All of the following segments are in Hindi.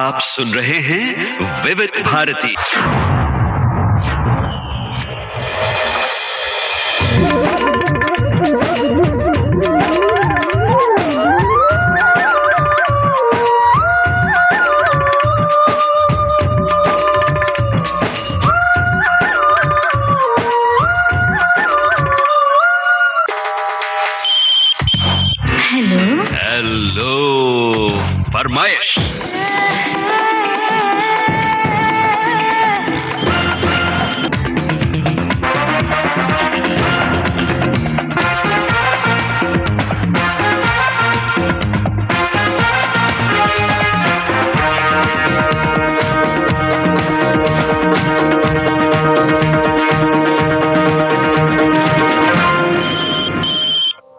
आप सुन रहे हैं विविध भारती। हेलो फरमाइश।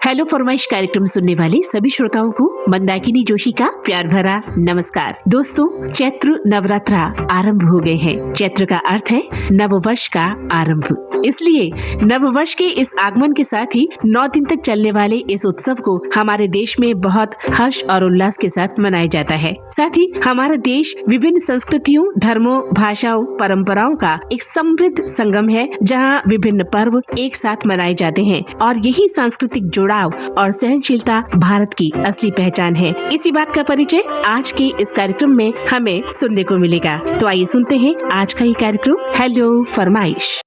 हेलो फरमाइश कार्यक्रम सुनने वाले सभी श्रोताओं को मंदाकिनी जोशी का प्यार भरा नमस्कार। दोस्तों, चैत्र नवरात्रा आरंभ हो गए हैं। चैत्र का अर्थ है नववर्ष का आरंभ, इसलिए नववर्ष के इस आगमन के साथ ही 9 दिन तक चलने वाले इस उत्सव को हमारे देश में बहुत हर्ष और उल्लास के साथ मनाया जाता है। साथ ही हमारा देश विभिन्न संस्कृतियों, धर्मों, भाषाओं, परंपराओं का एक समृद्ध संगम है, जहाँ विभिन्न पर्व एक साथ मनाए जाते हैं और यही सांस्कृतिक जुड़ाव और सहनशीलता भारत की असली पहचान है। इसी बात का परिचय आज के इस कार्यक्रम में हमें सुनने को मिलेगा। तो आइए सुनते हैं आज का ये कार्यक्रम हेलो फरमाइश।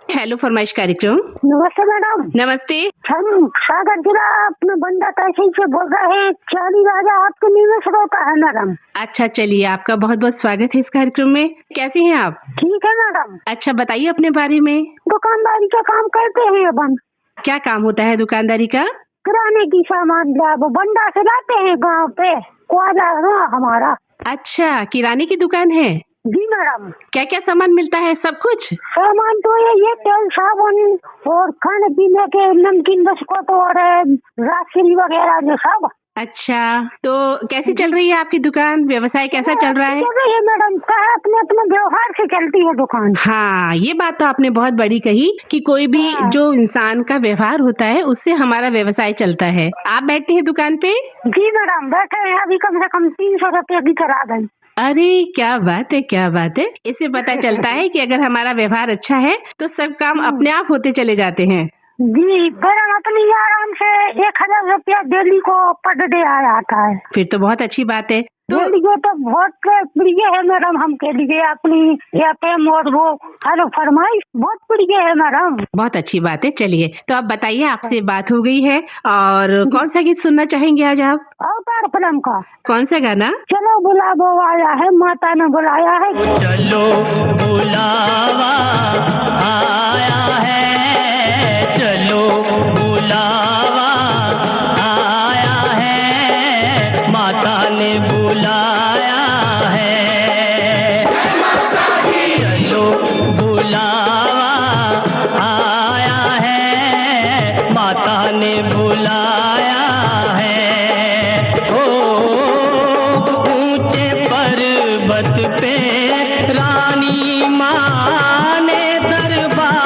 हेलो फरमाइश कार्यक्रम। नमस्ते मैडम। नमस्ते। हम सागर जिला अपना बंदा तहसील से बोल रहे हैं। चाली राजा आपके निवेश होता है मैडम। अच्छा, चलिए, आपका बहुत बहुत स्वागत है इस कार्यक्रम में। कैसी हैं आप? ठीक है मैडम। अच्छा, बताइए अपने बारे में। दुकानदारी का काम करते हैं अपन। क्या काम होता है दुकानदारी का? किराने की सामान बंडा से लाते हैं गाँव पे। क्वाजा है ना हमारा। अच्छा, किराने की दुकान है? जी मैडम। क्या क्या सामान मिलता है? सब कुछ सामान तो ये तेल, साबुन और खाने पीने के नमकीन, बिस्कुट और राशन वगैरह जो सब। अच्छा, तो कैसी चल रही है आपकी दुकान? व्यवसाय कैसा चल रहा है? चल रही है मैडम। अपने अपने व्यवहार से चलती है दुकान। हाँ, ये बात तो आपने बहुत बड़ी कही कि कोई भी जो इंसान का व्यवहार होता है उससे हमारा व्यवसाय चलता है। आप बैठते हैं दुकान पे? जी मैडम, बैठे हैं। अभी कम से कम 300 रुपये की करा गई। अरे क्या बात है, क्या बात है। इससे पता चलता है कि अगर हमारा व्यवहार अच्छा है तो सब काम अपने आप होते चले जाते हैं। जी, मैडम अपनी आराम से 1000 रुपया डेली को पर डे आ जाता है। फिर तो बहुत अच्छी बात है। तो ये तो बहुत प्रिय है मैडम हमके लिए। अपनी एफएम और वो हेलो फरमाइश बहुत प्रिय है मैडम। बहुत अच्छी बात है। चलिए, तो आप बताइए, आपसे बात हो गई है और कौन सा गीत सुनना चाहेंगे आज आप? अवतार फिल्म का। कौन सा गाना? चलो बुलावा आया है, माता ने बुलाया है। चलो बुलावा आया है, चलो बुलावा आया है, माता ने बुलाया है। चलो बुलावा आया है, माता ने बुलाया है। ओ ऊंचे पर्वत पे रानी माँ ने दरबार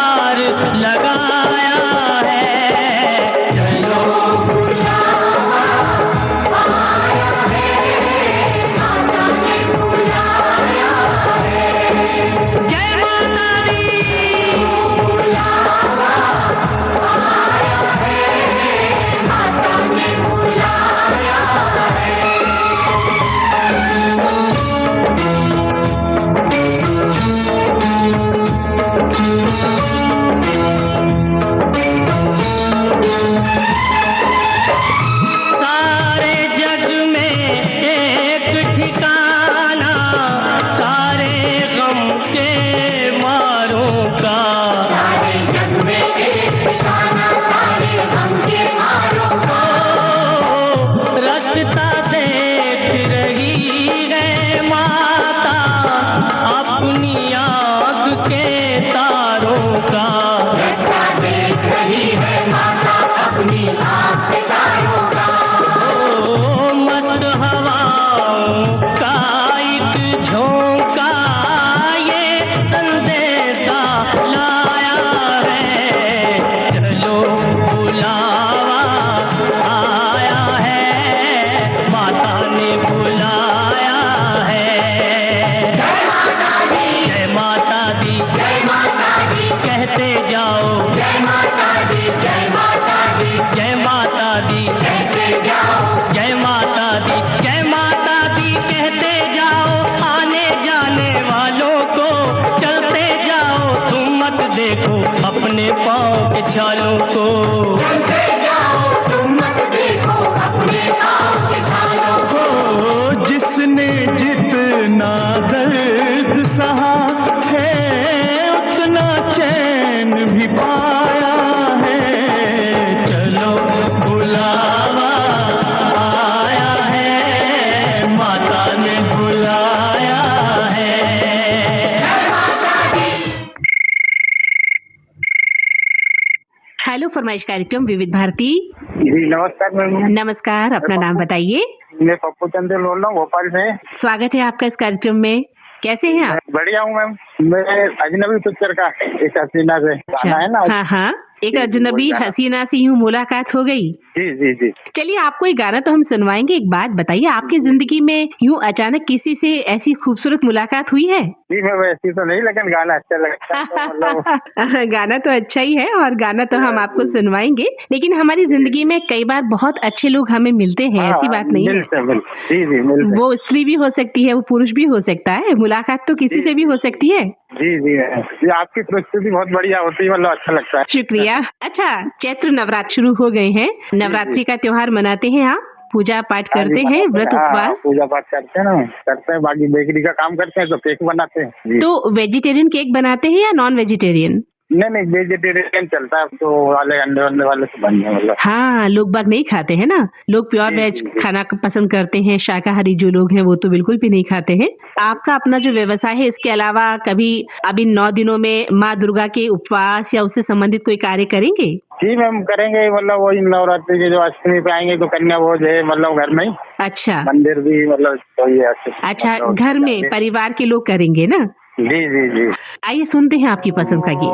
फरमाइश कार्यक्रम विविध भारती। जी नमस्कार मैम। नमस्कार, अपना नाम बताइए। मैं पप्पू चंद्र बोल रहा हूँ भोपाल से। स्वागत है आपका इस कार्यक्रम में। कैसे हैं आप? बढ़िया हूँ मैम। मैं अजनबी पिक्चर का एक हसीना से गाना है ना। हाँ हाँ, एक जी, अजनबी वही गाना। हसीना से यूं मुलाकात हो गई। जी जी जी। चलिए, आपको एक गाना तो हम सुनवाएंगे। एक बात बताइए, आपकी जिंदगी में यूं अचानक किसी से ऐसी खूबसूरत मुलाकात हुई है? जी मैं वैसी तो नहीं, लेकिन गाना अच्छा लगता है तो मतलब गाना तो अच्छा ही है और गाना तो हम आपको सुनवाएंगे, लेकिन हमारी जिंदगी में कई बार बहुत अच्छे लोग हमें मिलते हैं, ऐसी बात नहीं है। मिलते जी जी मिलते। वो स्त्री भी हो सकती है, वो पुरुष भी हो सकता है, मुलाकात तो किसी से भी हो सकती है। जी जी जी, आपकी प्रस्तुति बहुत बढ़िया होती है, मतलब अच्छा लगता है। शुक्रिया। अच्छा, चैत्र नवरात्र शुरू हो गए हैं। नवरात्रि का त्योहार मनाते हैं आप? पूजा पाठ हाँ जी, करते हैं, बनाते व्रत हाँ, उपवास? पूजा पाठ करते हैं ना, करते हैं। बाकी बेकरी का काम करते हैं तो केक बनाते हैं जी। तो वेजिटेरियन केक बनाते हैं या नॉन वेजिटेरियन? नहीं वेजिटेरियन चलता है तो, वाले अंडे वंडे वाले तो बन गए मतलब। हाँ, लोग बाग नहीं खाते हैं ना, लोग प्योर जी, वेज जी, जी। खाना पसंद करते हैं। शाकाहारी जो लोग हैं वो तो बिल्कुल भी नहीं खाते हैं। आपका अपना जो व्यवसाय है, इसके अलावा कभी अब इन 9 दिनों में माँ दुर्गा के उपवास या उससे संबंधित कोई कार्य करेंगे? जी मैम करेंगे, मतलब वही नवरात्रि के जो अष्टमी पे आएंगे तो कन्या भोज है, मतलब घर में ही अच्छा मंदिर भी, मतलब तो ये अच्छा, मतलब घर में परिवार के लोग करेंगे ना? जी जी जी। आइए सुनते हैं आपकी पसंद का गीत।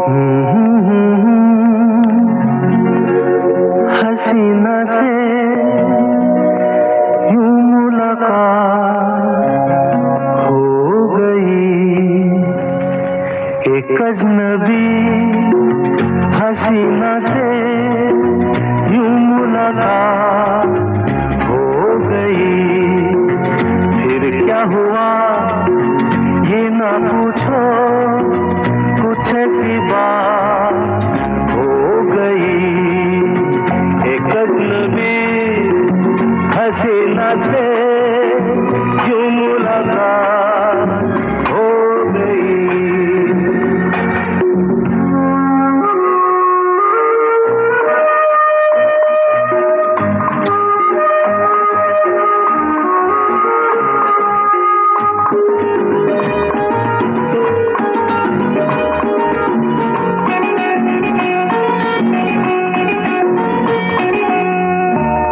हसीना से यूं मुलाकात हो गई, एक अजनबी हसीना से यूं मुलाकात हो गई। फिर क्या हुआ ये ना पूछो, कुछ ऐसी बात हो गई। एक अजनबी हसीना से यूं मुलाकात हो गई।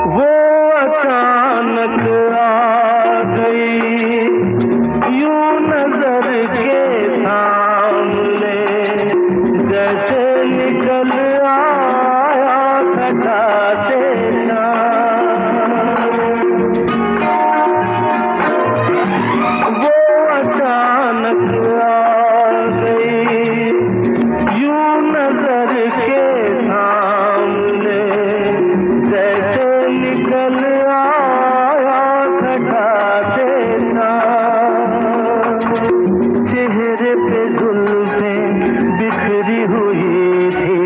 वो अचानक आ गई यूं नजर के सामने, जैसे निकल आया खटा से वो अचानक आ गई यूं नजर के सामने, जैसे निकल आया खटा से चेहरे पे जुल्फें बिखरी हुई थी,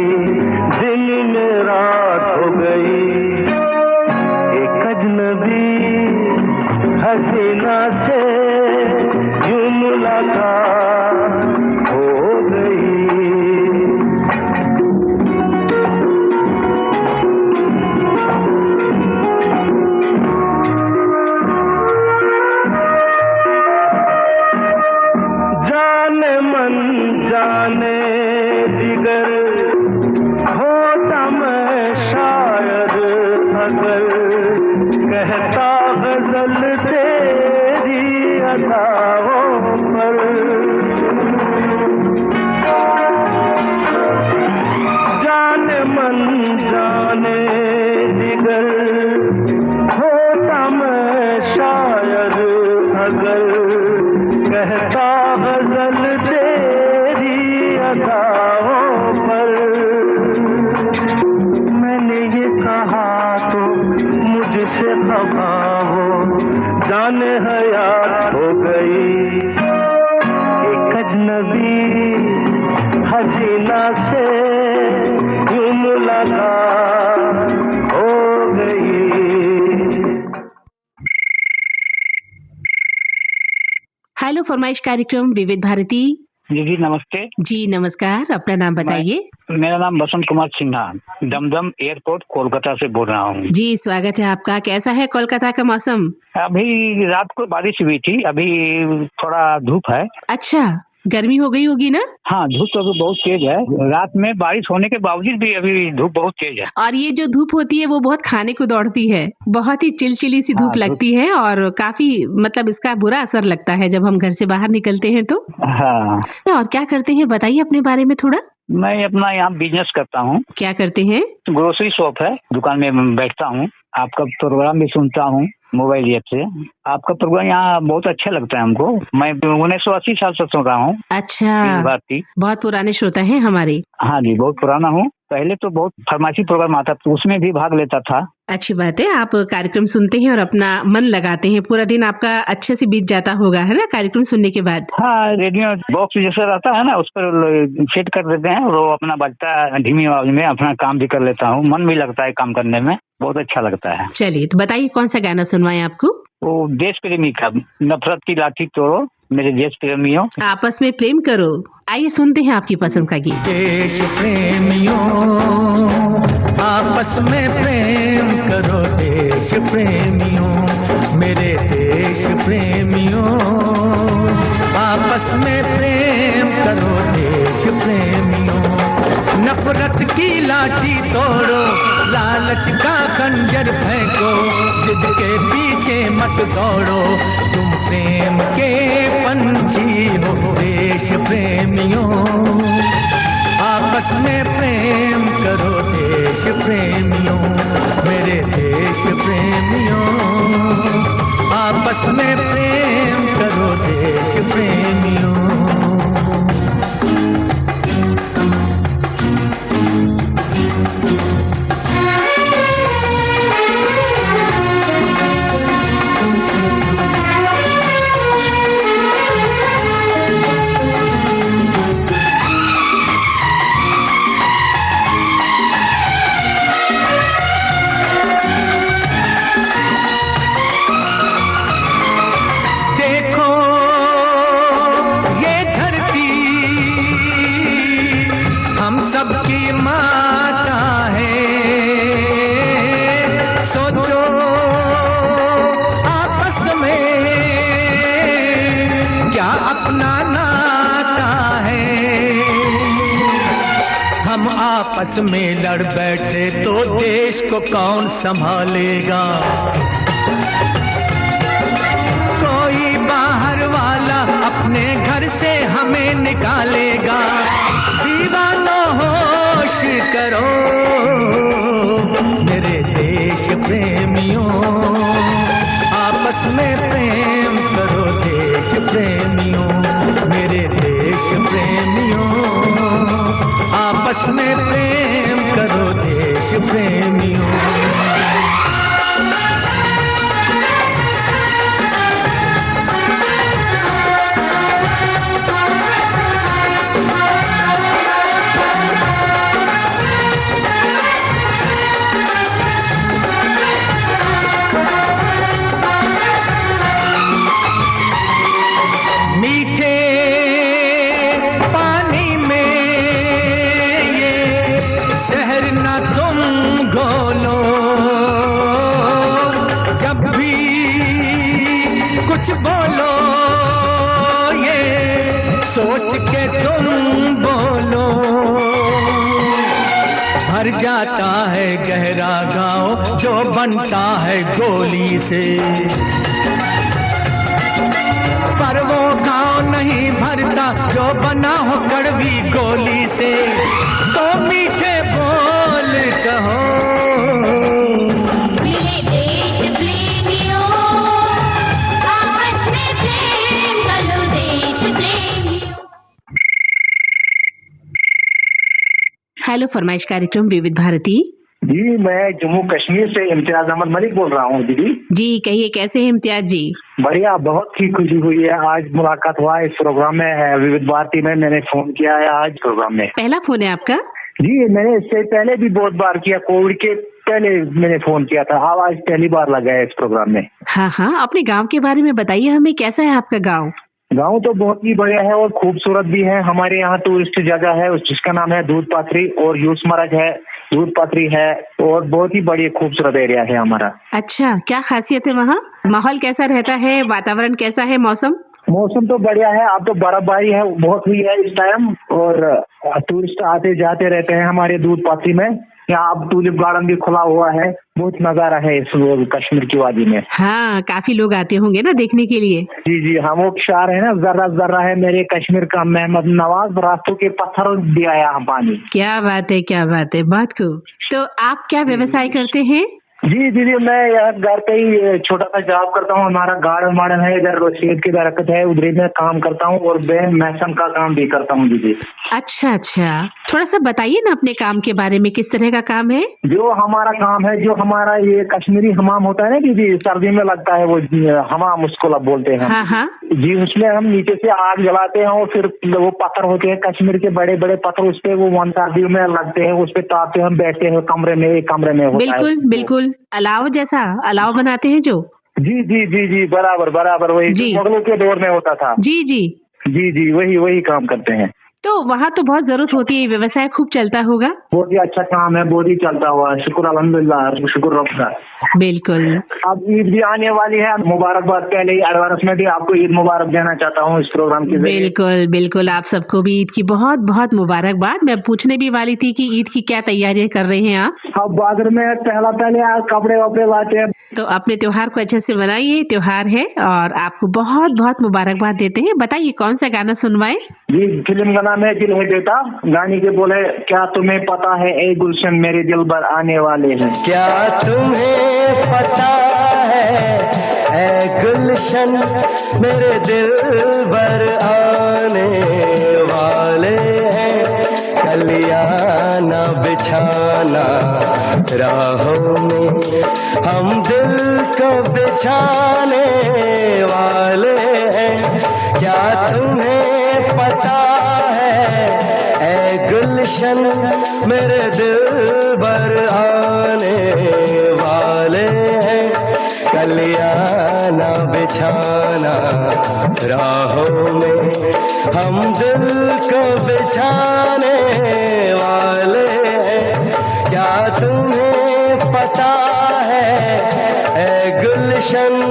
दिन में रात हो गई। एक अजनबी हसीना से यूं मुलाकात हो गई। जाने मन जाने जिगर होता मैं शायद अगर, कहता गजल तेरी अदाओं पर। जाने मन जाने जिगर होता मैं शायद अगर, कहता गजल तेरी अदाओं पर। मैंने ये कहा तो मुझसे खफा हो, जाने हयात हो गई। एक अजनबी हसीना से यूं मुलाकात हो गई। हेलो फरमाइश कार्यक्रम विविध भारती। जी जी नमस्ते। जी नमस्कार, अपना नाम बताइए। मेरा नाम बसंत कुमार सिन्हा, दमदम एयरपोर्ट कोलकाता से बोल रहा हूँ। जी स्वागत है आपका। कैसा है कोलकाता का मौसम? अभी रात को बारिश हुई थी, अभी थोड़ा धूप है। अच्छा, गर्मी हो गई होगी ना? हाँ, धूप तो अभी बहुत तेज है। रात में बारिश होने के बावजूद भी अभी धूप बहुत तेज है। और ये जो धूप होती है वो बहुत खाने को दौड़ती है, बहुत ही चिलचिली सी धूप लगती है और काफी मतलब इसका बुरा असर लगता है जब हम घर से बाहर निकलते हैं तो। हाँ। और क्या करते हैं बताइए अपने बारे में थोड़ा। मैं अपना यहाँ बिजनेस करता हूँ। क्या करते हैं? ग्रोसरी शॉप है, दुकान में बैठता हूँ। आपका प्रोग्राम भी सुनता हूँ मोबाइल ऐप से। आपका प्रोग्राम यहाँ बहुत अच्छा लगता है हमको। मैं 1980 साल से सुन रहा हूँ। अच्छा, बहुत पुराने श्रोता हैं हमारे। हाँ जी, बहुत पुराना हूँ। पहले तो बहुत फरमाइशी प्रोग्राम आता था, उसमें भी भाग लेता था। अच्छी बात है, आप कार्यक्रम सुनते हैं और अपना मन लगाते हैं। पूरा दिन आपका अच्छे से बीत जाता होगा है ना कार्यक्रम सुनने के बाद? हाँ, रेडियो बॉक्स जैसा रहता है ना, उस पर सेट कर देते हैं, वो अपना बजता है धीमी आवाज में। अपना काम भी कर लेता हूँ, मन भी लगता है काम करने में, बहुत अच्छा लगता है। चलिए तो बताइए कौन सा गाना सुनवाएं आपको? वो देश प्रेमी का, नफरत की लाठी तोड़ो मेरे देश प्रेमियों, आपस में प्रेम करो। आइए सुनते हैं आपकी पसंद का गीत। देश प्रेमियों आपस में प्रेम करो, देश प्रेमियों मेरे देश प्रेमियों आपस में प्रेम करो, देश प्रेमियों। नफरत की लाठी तोड़ो, लालच का खंजर फेंको, जिद के पीछे मत दौड़ो, तुम प्रेम के पंछी हो देश प्रेमियों। आपस में प्रेम करो देश प्रेमियों मेरे देश प्रेमियों। आपस में प्रेम करो देश प्रेमियों। आपस में लड़ बैठे तो देश को कौन संभालेगा? कोई बाहर वाला अपने घर से हमें निकालेगा। दीवानों होश करो मेरे देश प्रेमियों। आपस में प्रेम करो देश प्रेमियों मेरे देश प्रेमियों। आपस में प्रेम करो देश प्रेमियों। जाता है गहरा गाँव जो बनता है गोली से, पर वो गाँव नहीं भरता जो बना हो कड़वी गोली से। तो मीठे बोल कहो मेरे देश प्रेमियों। आपस में प्रेम करो देश प्रेमियों। हेलो फरमाइश कार्यक्रम विविध भारती। जी, मैं जम्मू कश्मीर से इम्तियाज अहमद मलिक बोल रहा हूँ दीदी। जी कहिए, कैसे हैं इम्तियाज जी? बढ़िया, बहुत ही खुशी हुई है आज मुलाकात हुआ इस प्रोग्राम में, विविध भारती में। मैंने फोन किया है आज प्रोग्राम में। पहला फोन है आपका? जी, मैंने इससे पहले भी बहुत बार किया, कोविड के पहले मैंने फोन किया था। आज पहली बार लगा है इस प्रोग्राम में। हाँ हाँ, अपने गाँव के बारे में बताइए हमें, कैसा है आपका गाँव? गाँव तो बहुत ही बढ़िया है और खूबसूरत भी है। हमारे यहाँ टूरिस्ट जगह है जिसका नाम है दूध पाथरी, और यूस मरज है, दूध पाथरी है, और बहुत ही बढ़िया खूबसूरत एरिया है हमारा। अच्छा, क्या खासियत है वहाँ? माहौल कैसा रहता है, वातावरण कैसा है, मौसम? मौसम तो बढ़िया है। अब तो बर्फबारी है बहुत हुई है इस टाइम, और टूरिस्ट आते जाते रहते हैं हमारे दूध पाथरी में। यहाँ अब टूलिप गार्डन भी खुला हुआ है। बहुत नजारा है इस कश्मीर की वादी में। हाँ, काफी लोग आते होंगे ना देखने के लिए। जी जी, हम वो शार है ना, जर्रा जर्रा है मेरे कश्मीर का मोहम्मद नवाज, रास्तों के पत्थरों दिया यहाँ पानी। क्या बात है, क्या बात है, बहुत खूब। तो आप क्या व्यवसाय करते हैं? जी दीदी, मैं यहाँ घर पे ही छोटा सा जॉब करता हूँ। हमारा गार्डन वार्डन है इधर, सेब की दरख्त है, उधर मैं काम करता हूँ, और मैं मैसन का काम भी करता हूँ दीदी। अच्छा अच्छा, थोड़ा सा बताइए ना अपने काम के बारे में, किस तरह का काम है? जो हमारा काम है, जो हमारा ये कश्मीरी हमाम होता है ना दीदी, सर्दी में लगता है वो हमाम, उसको बोलते हैं। हाँ हाँ। जी, उसमें हम नीचे से आग जलाते हैं, और फिर वो पत्थर होते हैं कश्मीर के बड़े बड़े पत्थर, उस पे वो सर्दियों में लगते हैं, उस पे तापते हम बैठते हैं कमरे में, एक कमरे में होता है। बिल्कुल बिल्कुल, अलाव जैसा, अलाव बनाते हैं जो। जी जी जी जी, बराबर बराबर, वही जी। जो मुगलों के दौर में होता था। जी जी। जी जी, वही वही काम करते हैं। तो वहाँ तो बहुत जरूरत होती है, व्यवसाय खूब चलता होगा। बहुत ही अच्छा काम है, बहुत ही चलता हुआ, शुक्र अल्हम्दुलिल्लाह, शुक्र रब का। बिल्कुल। अब ईद भी आने वाली है, मुबारकबाद पहले ही एडवांस में भी आपको ईद मुबारक देना चाहता हूँ इस प्रोग्राम के जरिए। बिल्कुल बिल्कुल, आप सबको भी ईद की बहुत बहुत मुबारकबाद। मैं पूछने भी वाली थी कि ईद की क्या तैयारियां कर रहे हैं आप? अब बाजार में पहले कपड़े वपड़े लाते हैं। तो अपने त्योहार को अच्छे से मनाइए, त्योहार है, और आपको बहुत बहुत मुबारकबाद देते हैं। बताइए कौन सा गाना सुनवाएं? जी, फिल्म का नाम है दिल है बेटा। गाने के बोले, क्या तुम्हें पता है ए गुलशन मेरे दिल भर आने वाले हैं। क्या तुम्हें पता है ऐ गुलशन मेरे दिल भर आने वाले हैं, कलियां न बिछाना राहों में, हम दिल को बिछाने वाले हैं। क्या तुम्हें पता है ऐ गुलशन मेरे दिल भर आने वाले हैं, कलियां न बिछाना राहों में, हम दिल को बिछाने वाले हैं। क्या तुम्हें पता है ऐ गुलशन।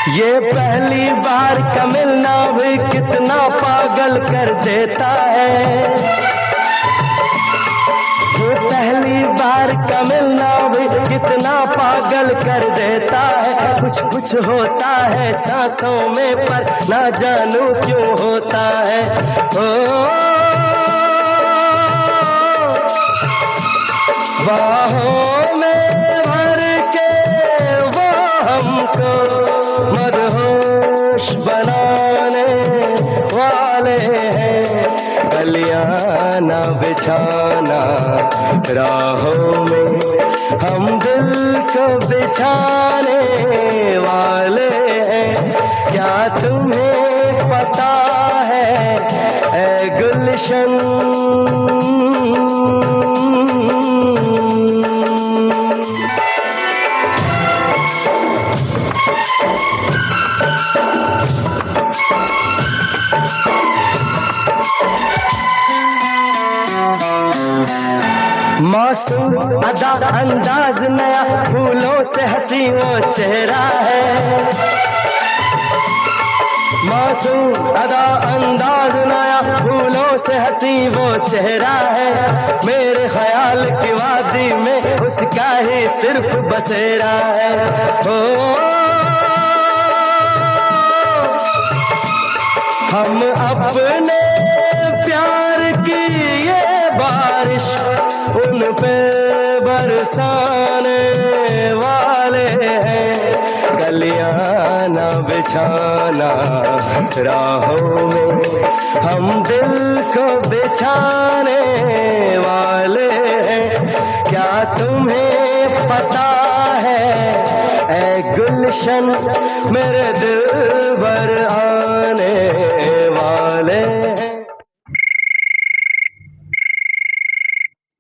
ये पहली बार का मिलना भी कितना पागल कर देता है, ये पहली बार का मिलना भी कितना पागल कर देता है। कुछ कुछ होता है सांसों में, पर ना जानू क्यों होता है। ओ बाहों में भर के वो हमको मदहोश बनाने वाले हैं, कलियां न बिछाना राहों में, हम दिल को बिछाने वाले हैं। क्या तुम्हें पता है ऐ गुलशन। मासूम अदा अंदाज नया, फूलों से हंसी वो चेहरा है। मासूम अदा अंदाज नया, फूलों से हंसी वो चेहरा है। मेरे ख्याल की वादी में उसका ही सिर्फ बसेरा है। ओ हम अपने प्यार की ये बारिश उन पे बरसाने वाले हैं, कलियां न बिछाना राहों में, हम दिल को बिछाने वाले हैं। क्या तुम्हें पता है ऐ गुलशन मेरे दिल भर आने वाले हैं।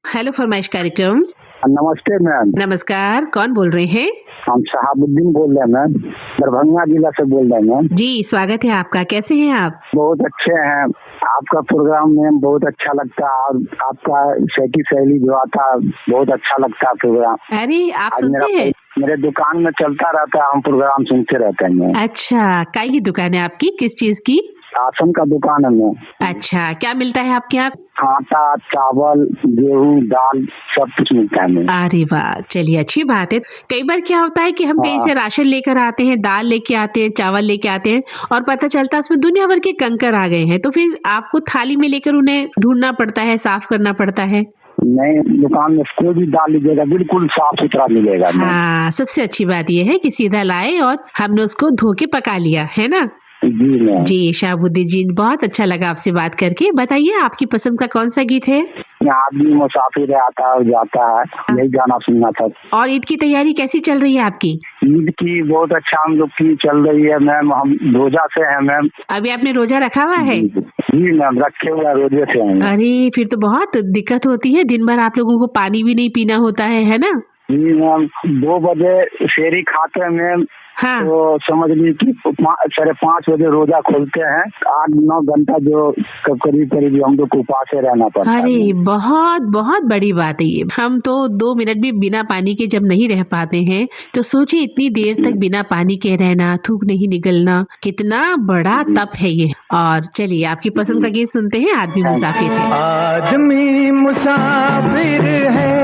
हेलो फरमाइश कार्यक्रम। नमस्ते मैम, नमस्कार, कौन बोल रहे हैं? हम शहाबुद्दीन बोल रहे हैं मैम, दरभंगा जिला से बोल रहे हैं मैम। जी, स्वागत है आपका। कैसे हैं आप? बहुत अच्छे हैं। आपका प्रोग्राम मैम बहुत अच्छा लगता है और आपका सैटी शैली जो आता है बहुत अच्छा लगता है प्रोग्राम। अरे, आप आज सुनते हैं? मेरे दुकान में चलता रहता है, हम प्रोग्राम सुनते रहते हैं मैम। अच्छा, काय की दुकान है आपकी? किस चीज की? राशन का दुकान है मैम। अच्छा, क्या मिलता है आपके यहाँ? आटा, चावल, गेहूँ, दाल सब कुछ मिलता है मैम। अरे वाह, चलिए अच्छी बात है। कई बार क्या होता है कि हम कहीं से राशन लेकर आते हैं, दाल लेके आते हैं, चावल लेके आते हैं और पता चलता है उसमें दुनिया भर के कंकर आ गए हैं, तो फिर आपको थाली में लेकर उन्हें ढूंढना पड़ता है, साफ करना पड़ता है। नहीं, दुकान में कोई भी दाल लीजिएगा बिल्कुल साफ सुथरा मिलेगा मैम। हाँ, सबसे अच्छी बात यह है कि सीधा लाए और हमने उसको धो के पका लिया, है ना? जी मैम। जी शहाबुद्दीन जी, बहुत अच्छा लगा आपसे बात करके। बताइए आपकी पसंद का कौन सा गीत है? आदमी मुसाफिर आता है और जाता है, यही गाना सुनना था। और ईद की तैयारी कैसी चल रही है आपकी? ईद की बहुत अच्छा हम लोग की चल रही है मैम, हम रोजा से हैं मैम। अभी आपने रोजा रखा हुआ है? जी मैम, रखे हुए रोजे से हैं। अरे, फिर तो बहुत दिक्कत होती है, दिन भर आप लोगों को पानी भी नहीं पीना होता है ना? जी मैम, 2 बजे शेरी खाते हैं मैम। हाँ। तो समझ लीजिए कि 5:30 बजे रोजा खोलते हैं। 8-9 घंटा जो करीब करीब हम लोग को उपास से रहना पड़ता है। अरे, बहुत बहुत बड़ी बात है ये। हम तो 2 मिनट भी बिना पानी के जब नहीं रह पाते हैं, तो सोचिए इतनी देर तक बिना पानी के रहना, थूक नहीं निकलना, कितना बड़ा तप है ये। और चलिए आपकी पसंद का गीत सुनते हैं, आदमी मुसाफिर है। आदमी मुसाफिर है,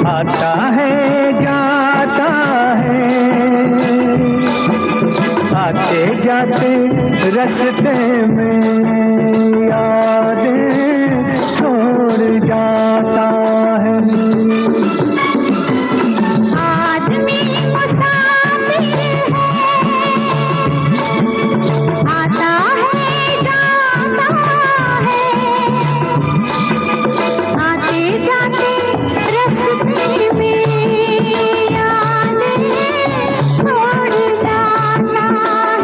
आता है जाता है, आते जाते रास्ते में यादें छोड़ जाता है। आदमी मुसाफिर है, आता है जाता है, आते जाते रास्ते में यादें छोड़ जाता है।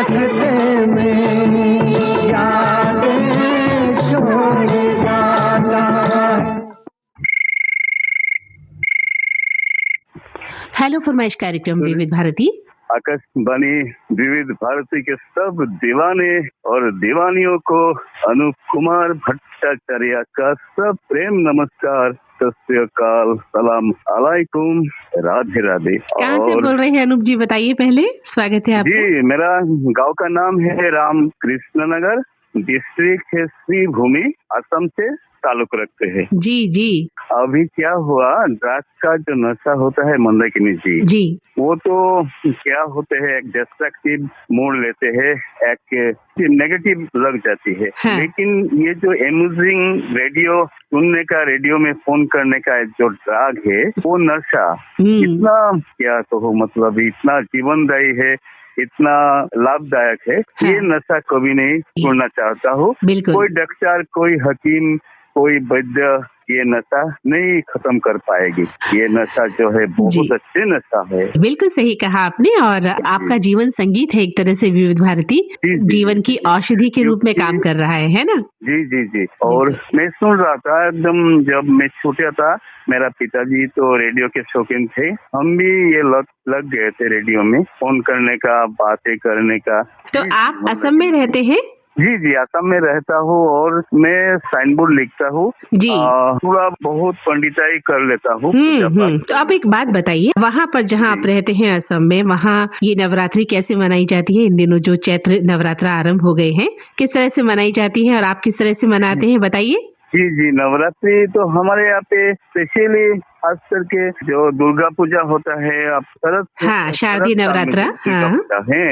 रास्ते में यादें छोड़ जाता है। हेलो फरमाइश कार्यक्रम विविध भारती। आकाशवाणी विविध भारती के सब दीवाने और दीवानियों को अनूप कुमार भट्टाचार्य का सब प्रेम नमस्कार, सत श्री अकाल, सलाम अलैकुम, राधे राधे। कहाँ से बोल रहे हैं अनूप जी, बताइए पहले। स्वागत है आपका। जी, मेरा गांव का नाम है राम कृष्ण नगर, डिस्ट्रिक्ट है श्रीभूमि, असम से ताल्लुक रखते हैं। जी जी। अभी क्या हुआ, ड्रग्स का जो नशा होता है मंदाकिनी जी, वो तो क्या होते हैं, एक डिस्ट्रक्टिव मोड़ लेते हैं, एक नेगेटिव लग जाती है। हाँ। लेकिन ये जो अम्यूजिंग रेडियो सुनने का, रेडियो में फोन करने का जो ड्रग है, वो नशा इतना क्या कहो, मतलब इतना जीवनदायी है, इतना लाभदायक है। हाँ। ये नशा कभी नहीं छोड़ना चाहता हूँ। कोई डॉक्टर, कोई हकीम, कोई वैद्य ये नशा नहीं खत्म कर पाएगी। ये नशा जो है बहुत अच्छे नशा है। बिल्कुल सही कहा आपने। और आपका जीवन संगीत है एक तरह से विविध भारती, जीवन की औषधि के रूप में काम कर रहा है ना? जी जी जी। और मैं सुन रहा था एकदम, जब मैं छोटा था, मेरा पिताजी तो रेडियो के शौकीन थे, हम भी ये लग गए थे रेडियो में फोन करने का, बातें करने का। तो आप असम में रहते हैं? जी जी, असम में रहता हूँ और मैं साइन बोर्ड लिखता हूँ जी। थोड़ा बहुत पंडिताई कर लेता हूँ। तो आप एक बात बताइए, वहाँ पर जहाँ आप रहते हैं असम में, वहाँ ये नवरात्रि कैसे मनाई जाती है? इन दिनों जो चैत्र नवरात्रा आरंभ हो गए हैं, किस तरह से मनाई जाती है और आप किस तरह से मनाते हैं, बताइए। जी जी, नवरात्रि तो हमारे यहाँ पे स्पेशली खास करके जो दुर्गा पूजा होता है, आप शारदीय नवरात्रा है,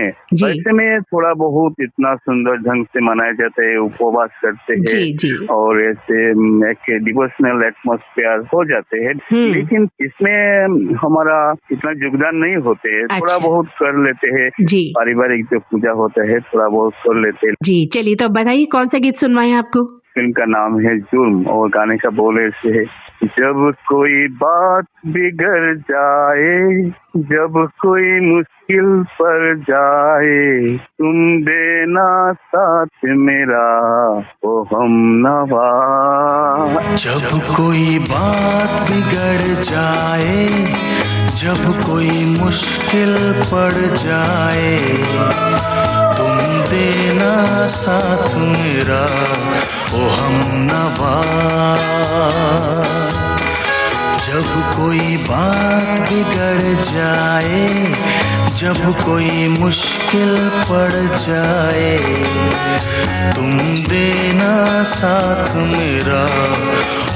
वैसे में थोड़ा बहुत इतना सुंदर ढंग से मनाया जाता है, उपवास करते हैं जी जी। और ऐसे एक डिवोशनल एटमॉस्फेयर हो जाते हैं। लेकिन इसमें हमारा इतना योगदान नहीं होते है। थोड़ा बहुत कर लेते हैं, पारिवारिक जो पूजा होता है थोड़ा बहुत कर लेते हैं जी। चलिए, तो बताइए कौन सा गीत सुनवाएं आपको? फिल्म का नाम है जुर्म और गाने का बोल ऐसे है, जब कोई बात बिगड़ जाए, जब कोई मुश्किल पड़ जाए, तुम देना साथ मेरा ओ हमनवा। जब कोई बात बिगड़ जाए, जब कोई मुश्किल पड़ जाए, तुम देना साथ मेरा ओ हमनवा। जब कोई बात बिगड़ जाए, जब कोई मुश्किल पड़ जाए, तुम देना साथ मेरा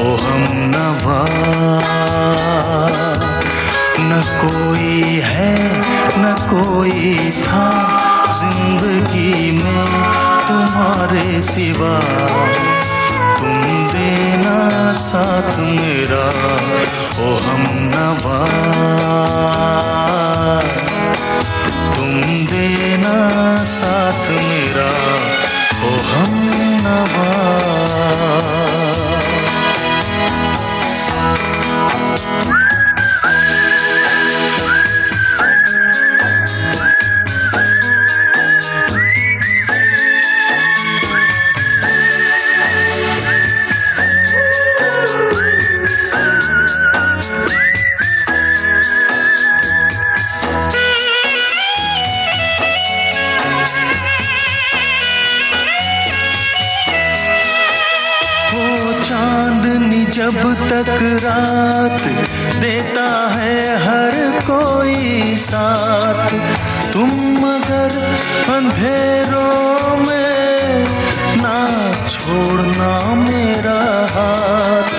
ओ हमनवा। न कोई है न कोई था जिंदगी में तुम्हारे सिवा, तुम देना साथ मेरा ओ हमनवा। तुम देना साथ मेरा ओ हमनवा। जब तक रात देता है हर कोई साथ, तुम मगर अंधेरों में ना छोड़ना मेरा हाथ।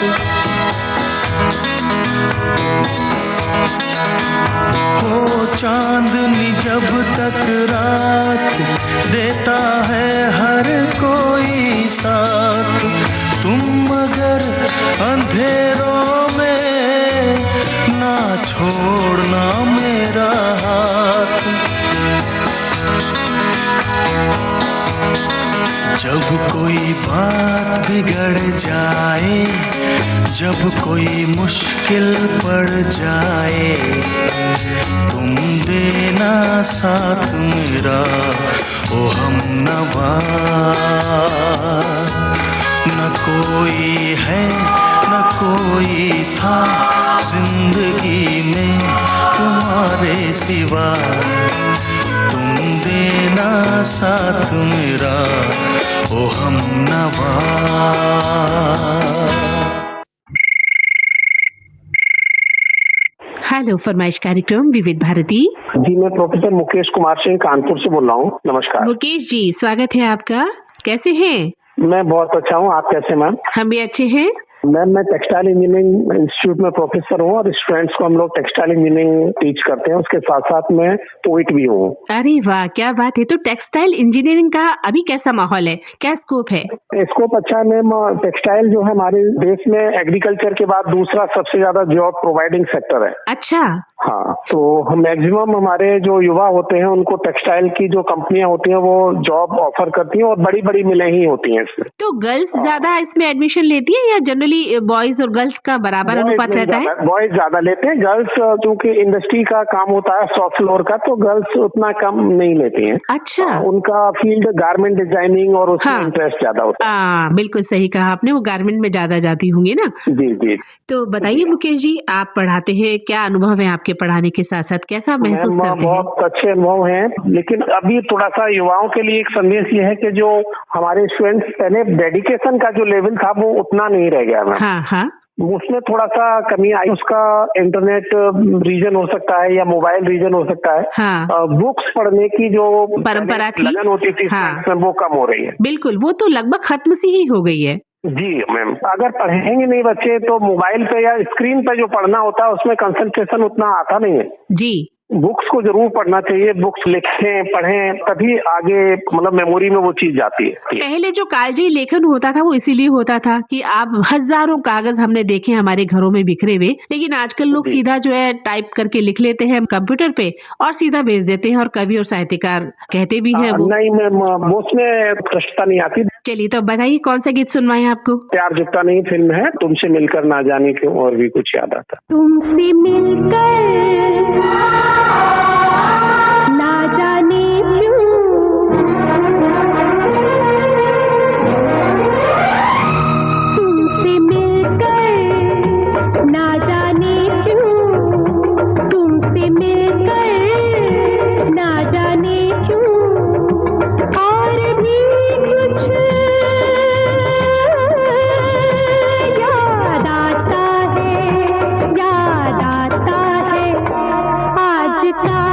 वो चांदनी जब तक रात देता है हर कोई साथ, तुम मगर अंधेरों में ना छोड़ना मेरा हाथ। जब कोई बात बिगड़ जाए, जब कोई मुश्किल पड़ जाए, तुम देना साथ मेरा ओ हमनवा। न कोई है न कोई था जिंदगी में तुम्हारे सिवा, तुम देना साथ मेरा ओ हमनवा। हेलो फरमाइश कार्यक्रम विविध भारती। जी, मैं प्रोफेसर मुकेश कुमार सिंह कानपुर से बोल रहा हूँ। नमस्कार मुकेश जी, स्वागत है आपका। कैसे हैं? मैं बहुत अच्छा हूँ, आप कैसे मैम? हम भी अच्छे हैं मैम। मैं टेक्सटाइल इंजीनियरिंग इंस्टीट्यूट में प्रोफेसर हूँ और स्टूडेंट्स को हम लोग टेक्सटाइल इंजीनियरिंग टीच करते हैं। उसके साथ साथ मैं पोइट भी हूँ। अरे वाह, क्या बात है। तो टेक्सटाइल इंजीनियरिंग का अभी कैसा माहौल है, क्या स्कोप है? स्कोप अच्छा है मैम। टेक्सटाइल जो है हमारे देश में एग्रीकल्चर के बाद दूसरा सबसे ज्यादा जॉब प्रोवाइडिंग सेक्टर है। अच्छा। हाँ, तो हम मैक्सिमम हमारे जो युवा होते हैं उनको टेक्सटाइल की जो कंपनियां होती हैं वो जॉब ऑफर करती हैं और बड़ी बड़ी मिलें ही होती हैं इसमें। तो गर्ल्स ज्यादा इसमें एडमिशन लेती है या जनरली बॉयज और गर्ल्स का बराबर अनुपात रहता है? बॉयज ज्यादा लेते हैं। गर्ल्स क्योंकि इंडस्ट्री का काम होता है सॉफ्ट फ्लोर का, तो गर्ल्स उतना कम नहीं लेती हैं। अच्छा। उनका फील्ड गारमेंट डिजाइनिंग और उसमें इंटरेस्ट ज्यादा होता है। बिल्कुल सही कहा आपने, वो गारमेंट में ज्यादा जाती होंगी ना। जी जी। तो बताइए मुकेश जी, आप पढ़ाते हैं, क्या अनुभव है आपके पढ़ाने के साथ साथ, कैसा महसूस करते हैं? बहुत अच्छे अनुभव हैं, लेकिन अभी थोड़ा सा युवाओं के लिए एक संदेश ये है कि जो हमारे स्टूडेंट्स पहले डेडिकेशन का जो लेवल था वो उतना नहीं रह गया मैम। हाँ हाँ, उसमें थोड़ा सा कमी आई। उसका इंटरनेट रीजन हो सकता है या मोबाइल रीजन हो सकता है। हाँ। बुक्स पढ़ने की जो परंपरा थी, लगन होती थी, हाँ, वो कम हो रही है। बिल्कुल, वो तो लगभग खत्म सी ही हो गई है। जी मैम। अगर पढ़ेंगे नहीं बच्चे तो मोबाइल पे या स्क्रीन पे जो पढ़ना होता है उसमें कंसंट्रेशन उतना आता नहीं है। जी। बुक्स को जरूर पढ़ना चाहिए। बुक्स लिखें, पढ़ें, तभी आगे मतलब मेमोरी में वो चीज जाती है। पहले जो कागजी लेखन होता था वो इसीलिए होता था कि आप हजारों कागज हमने देखे हमारे घरों में बिखरे हुए, लेकिन आजकल लोग सीधा जो है टाइप करके लिख लेते हैं कंप्यूटर पे और सीधा भेज देते हैं, और कवि और साहित्यकार कहते भी हैं वो। नहीं मैम, उसमें भ्रष्टता नहीं आती। चलिए, तो बताइए कौन सा गीत सुनवाएं आपको? प्यार जुटता नहीं फिल्म है, तुमसे मिलकर ना जाने क्यों और भी कुछ याद आता। तुमसे मिलकर ना जाने क्यों, तुमसे मिलकर ना जाने क्यों, तुमसे मिलकर ना जाने क्यों, और भी कुछ याद आता है आज का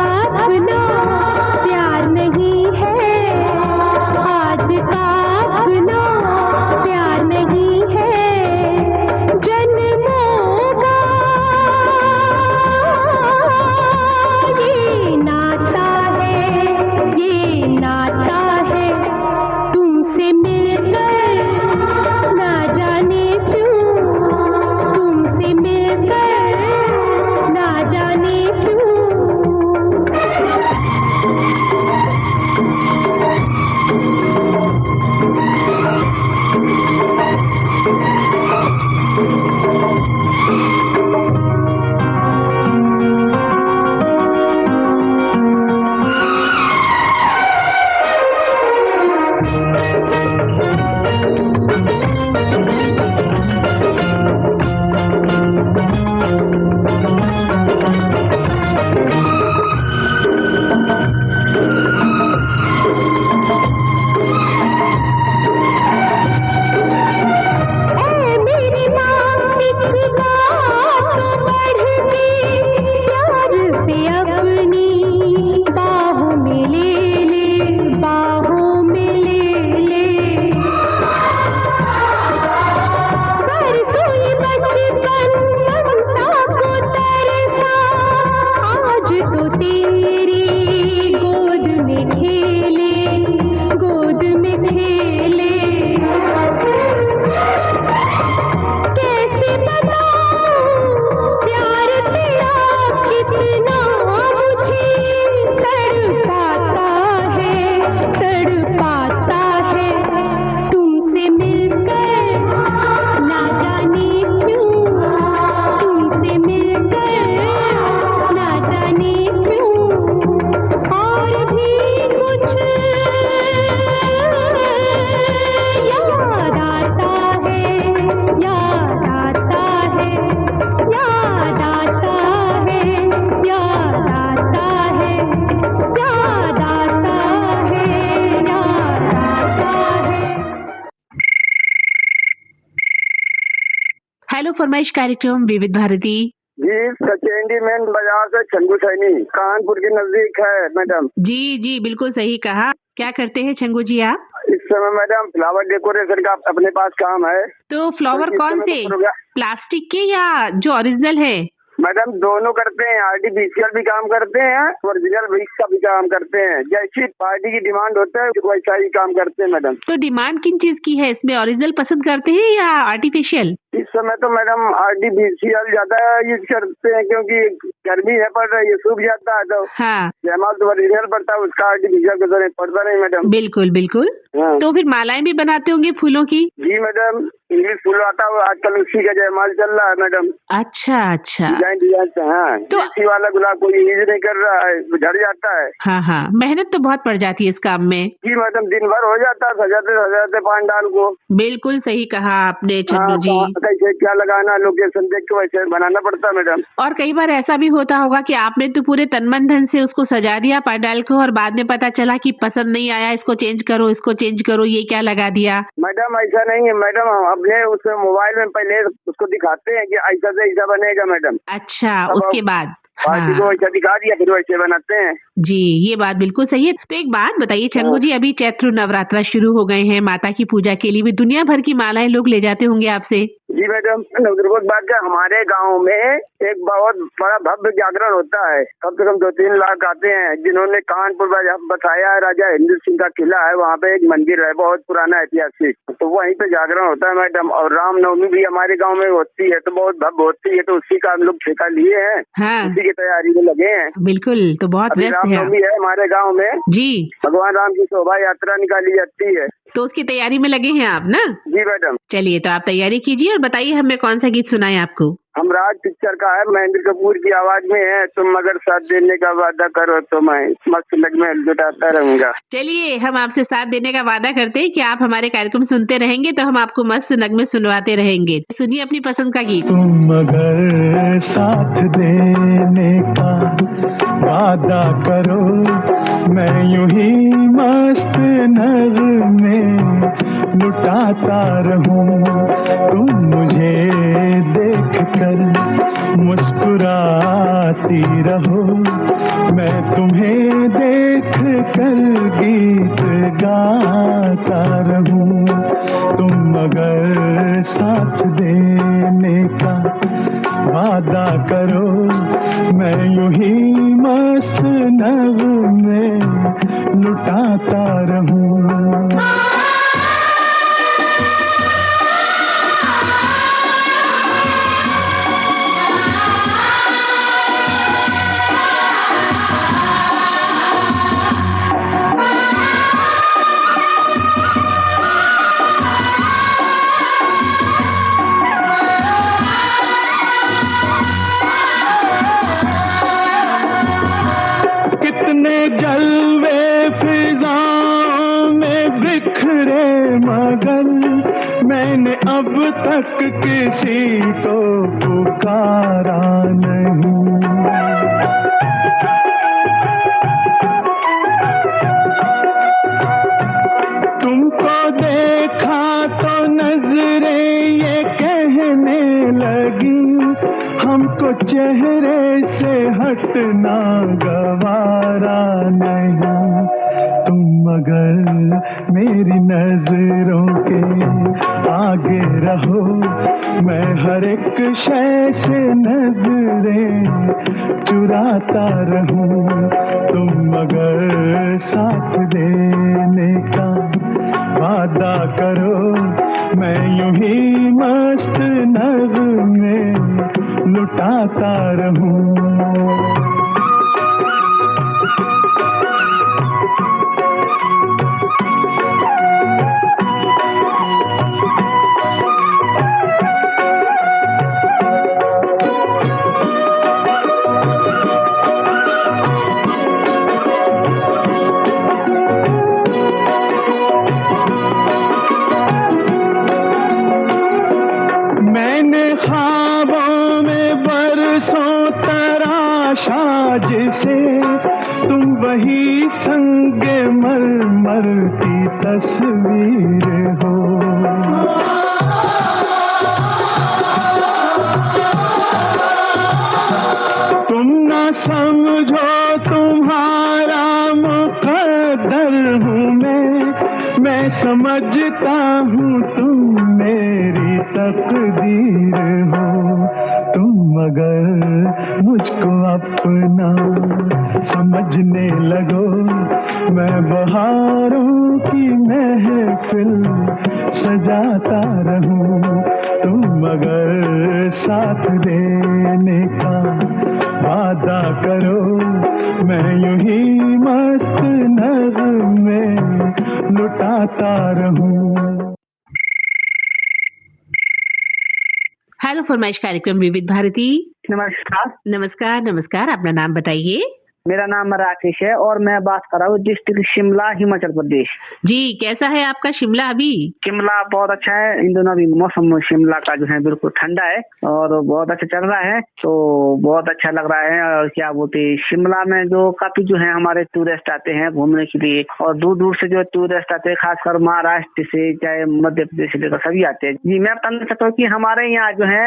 हेलो फरमाइश कार्यक्रम विविध भारती। जी, कचेंडी मेन बाजार से छंगू सैनी कानपुर के नजदीक है मैडम। जी जी, बिल्कुल सही कहा। क्या करते हैं छंगू जी आप? इस समय मैडम फ्लावर डेकोरेशन का अपने पास काम है। तो फ्लावर इस कौन समय से, तो प्लास्टिक के या जो ओरिजिनल है? मैडम दोनों करते हैं, आर्टिफिशियल भी काम करते हैं, ओरिजिनल भी का भी काम करते हैं। जैसी पार्टी की डिमांड होता है वैसा ही काम करते हैं मैडम। तो डिमांड किन चीज की है इसमें, ओरिजिनल पसंद करते हैं या आर्टिफिशियल? इस समय तो मैडम आर्टिफिशियल ज्यादा यूज करते हैं क्योंकि गर्मी है पड़ रही है, सूख जाता है। तो हाँ, जयमाल तो ओरिजिनल पड़ता है, उसका आर्टिफिशियल का जरूरत पड़ता नहीं मैडम। बिल्कुल बिल्कुल। हाँ। तो फिर मालाएं भी बनाते होंगे फूलों की? जी मैडम, इंग्लिश फूल आता है आजकल, उसी का जयमाल चल रहा है मैडम। अच्छा अच्छा। डिजाइन से। हाँ, तो देसी वाला गुलाब कोई यूज नहीं कर रहा है, झड़ जाता है। हाँ हाँ, मेहनत तो बहुत पड़ जाती है इस काम में। जी मैडम, दिन भर हो जाता है सजाते पांडाल को। बिल्कुल सही कहा आपने छन्नू जी। कैसे क्या लगाना, लोकेशन देख के वैसे बनाना पड़ता है मैडम। और कई बार ऐसा भी होता होगा कि आपने तो पूरे तन मन धन से उसको सजा दिया पंडाल को और बाद में पता चला कि पसंद नहीं आया, इसको चेंज करो, इसको चेंज करो, ये क्या लगा दिया? मैडम ऐसा नहीं है मैडम, हम अपने उसमें मोबाइल में पहले उसको दिखाते हैं कि ऐसा से ऐसा बनेगा मैडम। अच्छा, उसके बाद पार्टी को वैसा दिखा दिया, फिर वैसे बनाते हैं। जी, ये बात बिल्कुल सही है। तो एक बात बताइए छंगू जी, अभी चैत्र नवरात्रा शुरू हो गए हैं, माता की पूजा के लिए भी दुनिया भर की मालाएं लोग ले जाते होंगे आपसे। जी मैडम, नवदुर्गा बात का हमारे गांव में एक बहुत बड़ा भव्य जागरण होता है। कम से कम 2-3 लाख आते हैं, जिन्होंने कानपुर बसाया है, राजा हिंदू सिंह का किला है, वहाँ पे एक मंदिर है बहुत पुराना ऐतिहासिक, तो वहीं पे जागरण होता है मैडम। और रामनवमी भी हमारे गाँव में होती है, तो बहुत भव्य होती है, तो उसी का हम लोग ठेका लिए हैं। हाँ, उसी की तैयारी में लगे हैं। बिल्कुल, तो बहुत व्यस्त है। रामनवमी है हमारे गाँव में जी, भगवान राम की शोभा यात्रा निकाली जाती है, तो उसकी तैयारी में लगे हैं आप ना? जी मैडम। चलिए, तो आप तैयारी कीजिए और बताइए हमें कौन सा गीत सुनाए आपको। हम राज पिक्चर का है, महेंद्र कपूर की आवाज में है, तुम अगर साथ देने का वादा करो तो मैं मस्त लग में जुटाता रहूंगा। चलिए, हम आपसे साथ देने का वादा करते हैं कि आप हमारे कार्यक्रम सुनते रहेंगे तो हम आपको मस्त नगमे सुनवाते रहेंगे। सुनिए अपनी पसंद का गीत। तुम अगर साथ देने का वादा करो, मैं यूं ही मस्त नगमे लुटाता रहूं। तुम मुझे देख कर मुस्कुराती रहो, मैं तुम्हें देख कर गीत गाता रहूं। तुम अगर साथ देने का वादा करो, मैं यूं ही मस्त नगमे लुटाता रहूं। जलवे फिजाओं में बिखरे, मगर मैंने अब तक किसी को पुकारा नहीं। तुमको देखा तो नजरें ये कहने लगी, हमको चेहरे से हटना गवारा नहीं। तुम अगर मेरी नजरों के आगे रहो, मैं हर एक शय से नजरें चुराता रहूं। तुम अगर साथ देने का वादा करो, मैं यूं ही मस्त नगमे लुटाता रहूं। जिसे तुम वही संगे मरमर की तस्वीर हो। जानता हूँ तुम मेरी तकदीर हो, तुम अगर मुझको अपना समझने लगो, मैं बहारों की महफिल सजाता रहूं। तुम अगर साथ देने का वादा करो, मैं यूं ही मस्त नगमे लुटाता रहूं। हेलो फरमाइश कार्यक्रम विविध भारती। नमस्कार। नमस्कार नमस्कार, अपना नाम बताइए। मेरा नाम राकेश है और मैं बात कर रहा हूँ डिस्ट्रिक्ट शिमला, हिमाचल प्रदेश। जी, कैसा है आपका शिमला अभी? शिमला बहुत अच्छा है। इन दोनों अभी मौसम शिमला का जो है बिल्कुल ठंडा है और बहुत अच्छा चल रहा है, तो बहुत अच्छा लग रहा है। और क्या बोलते हैं, शिमला में जो काफी जो है हमारे टूरिस्ट आते हैं घूमने के लिए, और दूर दूर से जो टूरिस्ट आते हैं, खासकर महाराष्ट्र से चाहे मध्य प्रदेश से लेकर सभी आते हैं। जी, मैं बताना चाहता हूँ कि हमारे यहाँ जो है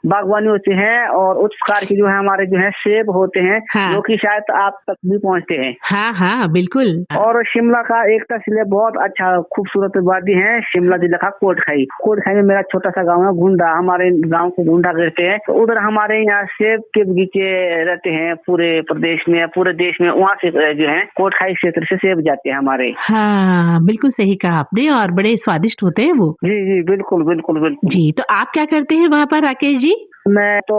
बागवानी होती है और उच्च प्रकार के जो है हमारे जो है सेब होते हैं, जो कि शायद आप तक भी पहुंचते हैं। हाँ हाँ बिल्कुल। और शिमला का एक तस्वीर बहुत अच्छा खूबसूरत वादी है, शिमला जिला का कोटखाई। कोटखाई में मेरा छोटा सा गांव है गुंडा, हमारे गांव को गुंडा कहते हैं। तो उधर हमारे यहाँ सेब के बगीचे रहते हैं पूरे प्रदेश में, पूरे देश में। वहाँ से जो है कोटखाई क्षेत्र से सेब जाते हैं हमारे। हाँ बिल्कुल सही कहा आपने, और बड़े स्वादिष्ट होते हैं वो। जी जी बिल्कुल बिल्कुल बिल्कुल। जी, तो आप क्या करते हैं वहाँ पर राकेश जी? मैं तो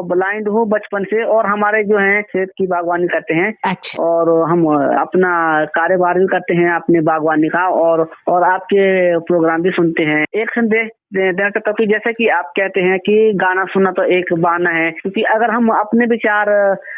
ब्लाइंड हूँ बचपन से, और हमारे जो है खेत की बागवानी करते हैं। अच्छा। और हम अपना कारोबार भी करते हैं अपने बागवानी का, और आपके प्रोग्राम भी सुनते हैं। एक संदेश देना चाहता हूँ कि जैसे कि आप कहते हैं कि गाना सुनना तो एक बहाना है, क्योंकि अगर हम अपने विचार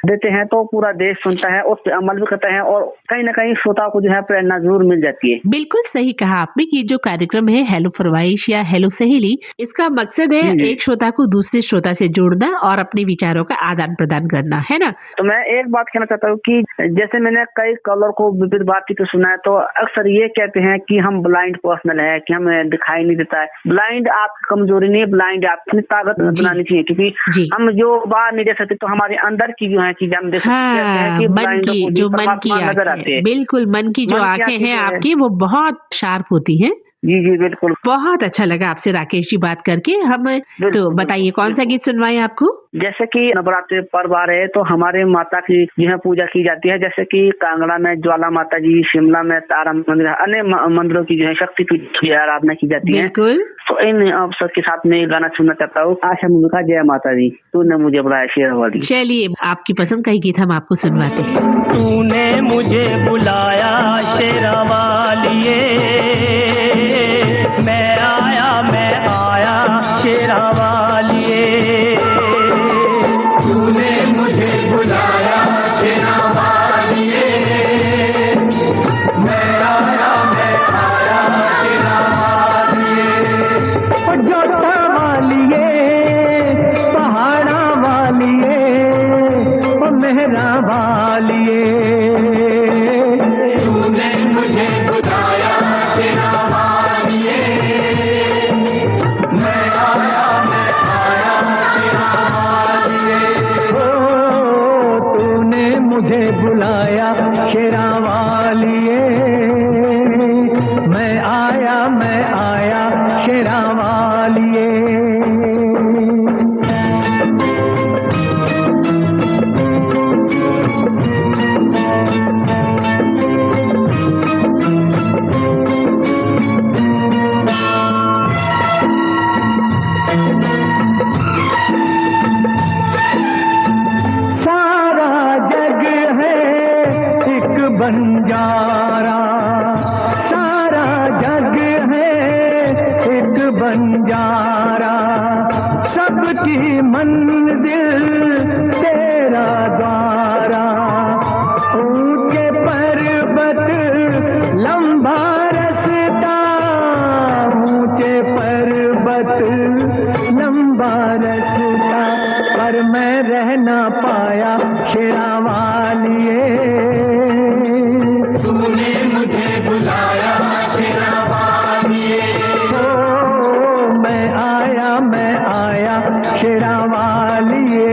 देते हैं तो पूरा देश सुनता है, उस पर अमल भी करता है, और कहीं ना कहीं श्रोताओं को जो है प्रेरणा जरूर मिल जाती है। बिल्कुल सही कहा आपने कि जो कार्यक्रम है हेलो फरमाइश या हेलो सहेली, इसका मकसद है एक श्रोता को दूसरे श्रोता से जोड़ना और अपने विचारों का आदान प्रदान करना, है ना? तो मैं एक बात कहना चाहता हूँ कि जैसे मैंने कई कॉलर को विविध भारती पे सुना है, तो अक्सर ये कहते हैं कि हम ब्लाइंड पर्सनल है, कि हमें दिखाई नहीं देता है। ब्लाइंड आपकी कमजोरी नहीं, ब्लाइंड आपकी ताकत बनानी चाहिए, क्योंकि हम जो बाहर नहीं देख सकते तो हमारे अंदर की जो है चीजें हम देख सकते हैं कि मन की जो मन की नजर आते हैं। बिल्कुल, मन की जो आंखें हैं आपकी वो बहुत शार्प होती हैं। जी जी बिल्कुल। बहुत अच्छा लगा आपसे राकेश जी बात करके। हम तो बताइए कौन सा गीत सुनवाएं आपको? जैसे कि नवरात्रि पर्व आ रहे हैं, तो हमारे माता की जो है पूजा की जाती है, जैसे कि कांगड़ा में ज्वाला माता जी, शिमला में तारा मंदिर, अन्य मंदिरों की जो है शक्ति की आराधना की जाती है। बिल्कुल। तो इन अवसर के साथ में गाना सुनना चाहता हूँ, आशा मूवी का जय माता दी, तूने मुझे बुलाया शेरावाली। चलिए, आपकी पसंद का ही गीत हम आपको सुनवाते हैं। तूने मुझे बुलाया शेरावालिए, मैं आया शेरावालिए। तूने मुझे बुलाया शेरावालिए, मैं आया शेरावालिए। जोता वालिए, पहाड़ा वालिए, मेहरा वालिए। तूने मुझे बुलाया शेरावालिए, मैं आया शेरावालिए। ओ तूने मुझे बुलाया शेरावालिए, मैं आया शेरावालिए। बंजारा, सारा जग है एक बंजारा, सबकी मंजिल तेरा द्वारा। ऊंचे पर्वत लंबा रास्ता, ऊंचे पर्वत लंबा रास्ता, पर मैं रह ना पाया शेरावालिए। तूने मुझे बुलाया शेरावालिए, ओ मैं आया शेरावालिए।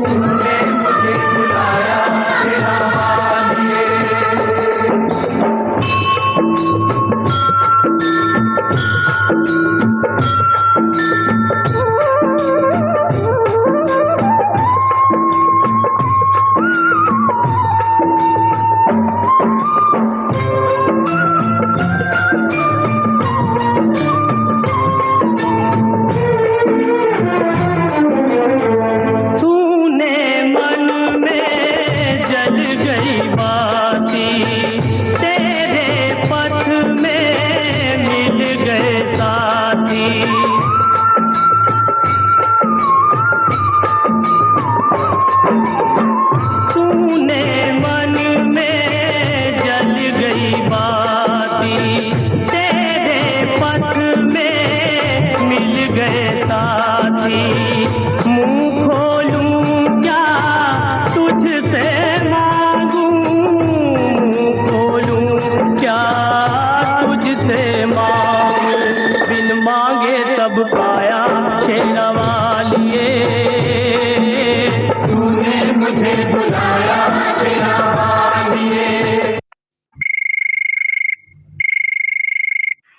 तूने मुझे बुलाया शेरावालिए।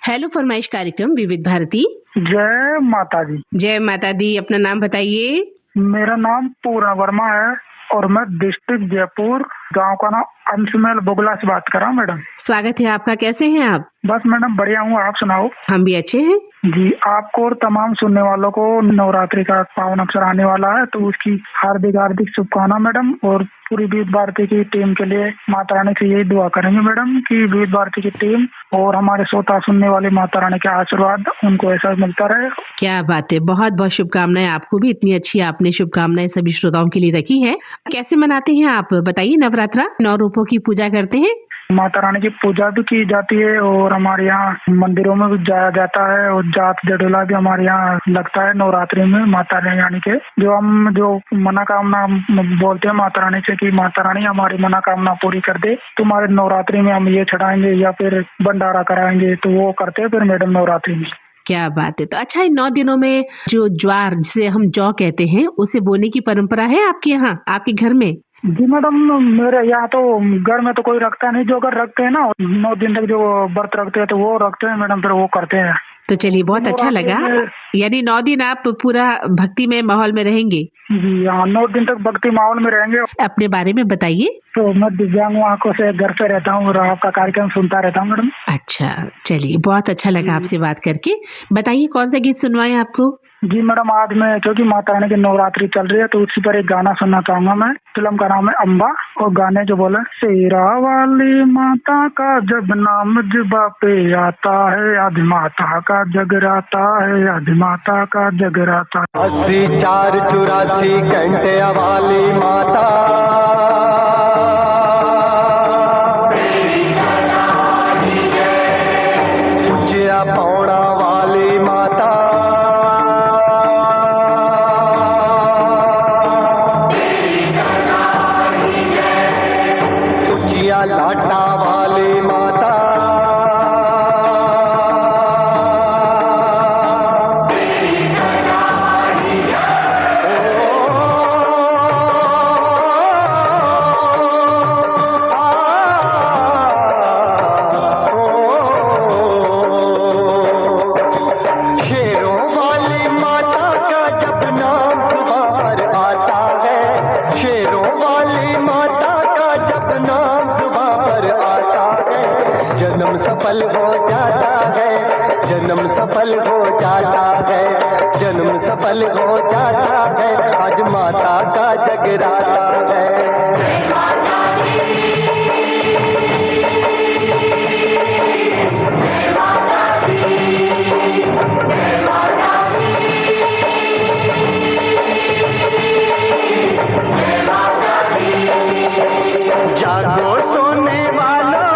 हेलो फरमाइश कार्यक्रम विविध भारती। जय माता दी। जय माता दी। अपना नाम बताइए। मेरा नाम पूरा वर्मा है और मैं डिस्ट्रिक्ट जयपुर, गांव का नाम अंशमेल बुगला से बात कर रहा हूँ मैडम। स्वागत है आपका। कैसे हैं आप? बस मैडम बढ़िया हूँ, आप सुनाओ। हम भी अच्छे हैं जी। आपको और तमाम सुनने वालों को नवरात्रि का पावन अवसर आने वाला है, तो उसकी हार्दिक हार्दिक शुभकामना मैडम। और पूरी विविध भारती की टीम के लिए माता रानी से यही दुआ करेंगे मैडम कि विविध भारती की टीम और हमारे श्रोता सुनने वाले माता रानी के आशीर्वाद उनको ऐसा मिलता रहे। क्या बात है, बहुत बहुत शुभकामनाएं आपको भी। इतनी अच्छी आपने शुभकामनाएं सभी श्रोताओं के लिए रखी है। कैसे मनाते हैं आप बताइए? नवरात्रा 9 रूपों की पूजा करते हैं। माता रानी की पूजा भी की जाती है और हमारे यहाँ मंदिरों में भी जाया जाता है और जात जडोला भी हमारे यहाँ लगता है नवरात्रि में माता रानी के। जो मनोकामना बोलते हैं माता रानी से कि माता रानी हमारी मनोकामना पूरी कर दे, तुम्हारे नवरात्रि में हम ये चढ़ाएंगे या फिर भंडारा कराएंगे, तो वो करते हैं फिर मैडम नवरात्रि में। क्या बात है। तो अच्छा, इन 9 दिनों में जो ज्वार जिसे हम जौ कहते हैं उसे बोने की परंपरा है आपके यहाँ, आपके घर में? जी मैडम, मेरे यहाँ तो घर में तो कोई रखता नहीं। जो अगर रखते हैं ना 9 दिन तक जो व्रत रखते हैं तो वो रखते हैं मैडम, फिर वो करते हैं। तो चलिए, बहुत अच्छा लगा। यानी 9 दिन आप पूरा भक्तिमय माहौल में रहेंगे? जी हाँ, 9 दिन तक भक्ति माहौल में रहेंगे। अपने बारे में बताइए। तो मैं दिव्यांग आंखों से घर पे रहता हूँ और आपका कार्यक्रम सुनता रहता हूँ मैडम। अच्छा, चलिए, बहुत अच्छा लगा आपसे बात करके। बताइए कौन सा गीत सुनवाएं आपको? जी मैडम, आज मैं क्योंकि माता रानी की नवरात्रि चल रही है तो उसी पर एक गाना सुनना चाहूंगा मैं। फिल्म का नाम है अम्बा और गाने जो बोले, शेरा वाली माता का जब नाम जुबा पे आता है, आदि माता का जगराता है, आदि माता का जगराता। 80 4 84 घंटे वाली माता, पूज्या पौड़ा वाली माता, पूज्या लाटा वाली माता, सफल हो जाता है, जन्म सफल हो जाता है, जन्म सफल हो जाता है, आज माता का जगराता है। जागो सोने वालों,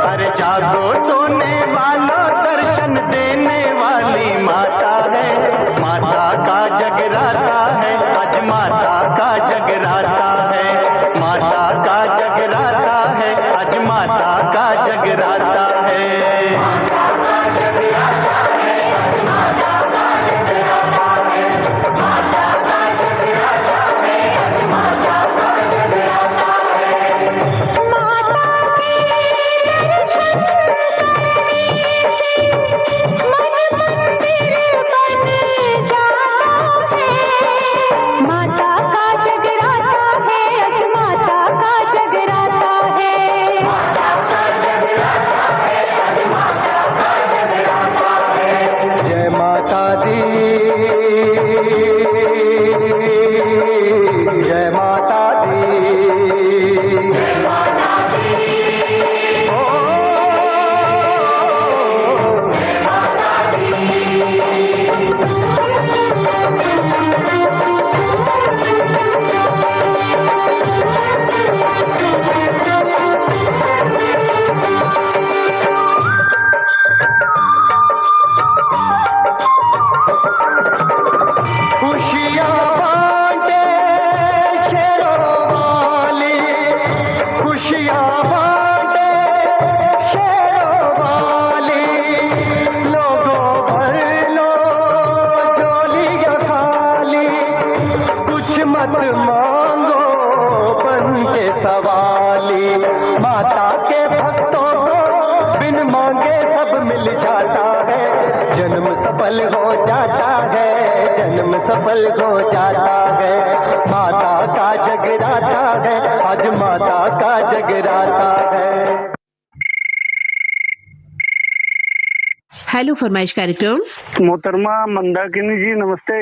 अरे जागो सोने वालों, दर्शन देने वाली माता है, माता का जगराता है, आज माता का जगराता जन्म सफल हो जाता है। माता का जगराता है, आज माता का जगराता है। हेलो फरमाइश कार्यक्रम। मोहतरमा मंदाकिनी जी नमस्ते।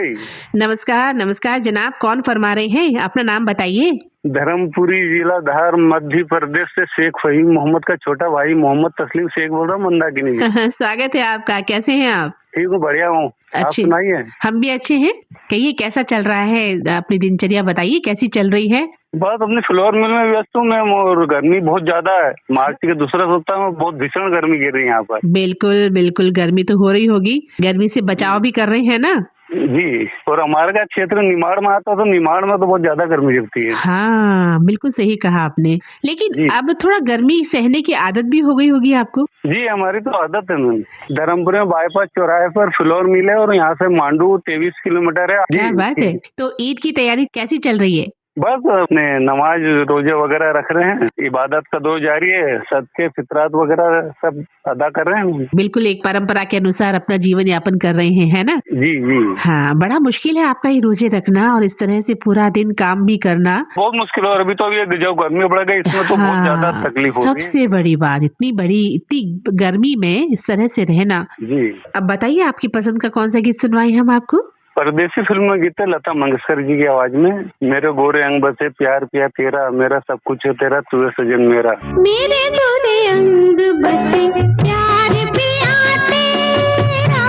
नमस्कार नमस्कार जनाब, कौन फरमा रहे हैं? अपना नाम बताइए। धर्मपुरी जिला धार मध्य प्रदेश से शेख फहीम मोहम्मद का छोटा भाई मोहम्मद तस्लीम शेख बोल रहा हूँ मंदाकिनी जी। स्वागत है आपका, कैसे हैं आप? ठीक हूँ, बढ़िया हूँ, आप सुनाइए। हम भी अच्छे हैं। कहिए कैसा चल रहा है, अपनी दिनचर्या बताइए कैसी चल रही है? बस अपनी फ्लोर मिल में व्यस्त हूँ मैं, और गर्मी बहुत ज्यादा है। मार्च के दूसरा सप्ताह में बहुत भीषण गर्मी गिर रही है यहाँ पर। बिल्कुल बिल्कुल, गर्मी तो हो रही होगी। गर्मी से बचाव भी कर रहे हैं ना? जी, और हमारे का क्षेत्र निमाड़ में आता है, तो निमाड़ में तो बहुत ज्यादा गर्मी गिरती है। हाँ बिल्कुल सही कहा आपने, लेकिन अब थोड़ा गर्मी सहने की आदत भी हो गई होगी आपको? जी, हमारी तो आदत है मैम। धर्मपुर में बाईपास चौराहे पर फ्लोर मिल है और यहाँ से मांडू 23 किलोमीटर है। क्या बात है। तो ईद की तैयारी कैसी चल रही है? बस अपने नमाज रोजे वगैरह रख रहे हैं, इबादत का दौर जारी है, सदके फितरात वगैरह सब अदा कर रहे हैं। बिल्कुल एक परंपरा के अनुसार अपना जीवन यापन कर रहे हैं, है ना? जी जी। हाँ, बड़ा मुश्किल है आपका ये रोजे रखना और इस तरह से पूरा दिन काम भी करना। बहुत मुश्किल है, और अभी तो अभी जो गर्मी बढ़ गई इसमें तो बहुत ज्यादा तकलीफ हो रही है। सबसे बड़ी बात, इतनी गर्मी में इस तरह से रहना। जी। अब बताइए आपकी पसंद का कौन सा गीत सुनवाएं हम आपको? परदेसी फिल्म में गीत है लता मंगेशकर जी की आवाज में। मेरे गोरे अंग बसे प्यार पिया तेरा, मेरा सब कुछ है तेरा, तू है सजन मेरा। मेरे गोरे अंग बसे प्यार पिया तेरा,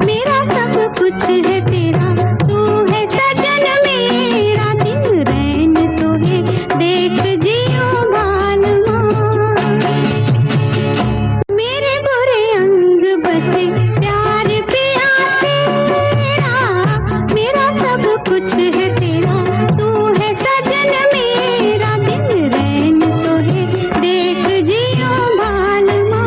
मेरा सब कुछ है तेरा, तू है सजन मेरा, दिन रैन तो है देख जियो बालमा। मेरे गोरे अंग बसे प्यार पिया तेरा, मेरा सब कुछ है तेरा, तू है सजन मेरा, दिन रैन तो है देख जियो बालमा।